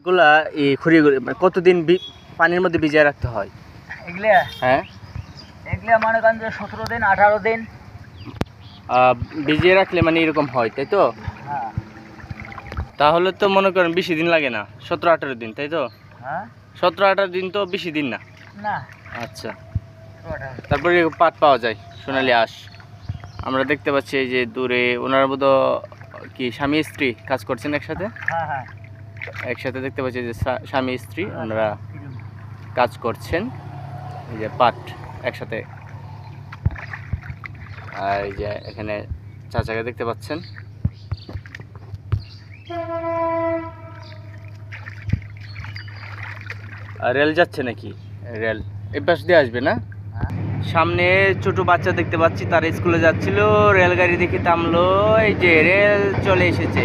পাটগুলা এই খড়িগুলো কতদিন পানির মধ্যে ভিজিয়ে রাখতে হয়? এগুলা হ্যাঁ, এগুলা মনে করেন যে 17 দিন 18 দিন ভিজিয়ে রাখলে মানে এরকম হয়, তাই তো? হ্যাঁ তাহলে তো মনে করেন বেশি দিন লাগে না, 17-18 দিন, তাই তো? হ্যাঁ 17-18 দিন তো বেশি দিন না। না আচ্ছা, তারপরে পাট পাওয়া যায়, সোনালী আঁশ। আমরা দেখতে পাচ্ছি এই যে দূরে ওনার মতো কি স্বামী স্ত্রী কাজ করছেন একসাথে। হ্যাঁ হ্যাঁ একসাথে দেখতে পাচ্ছি যে স্বামী স্ত্রী ওনারা কাজ করছেন, এই যে পাট একসাথে। আর এই যে এখানে চাচাকে দেখতে পাচ্ছেন। আর রেল যাচ্ছে নাকি? রেল এই পাশ দিয়ে আসবে না? সামনে ছোট বাচ্চা দেখতে পাচ্ছি, তার স্কুলে যাচ্ছিল, রেলগাড়ি দেখে থামলো। এই যে রেল চলে এসেছে।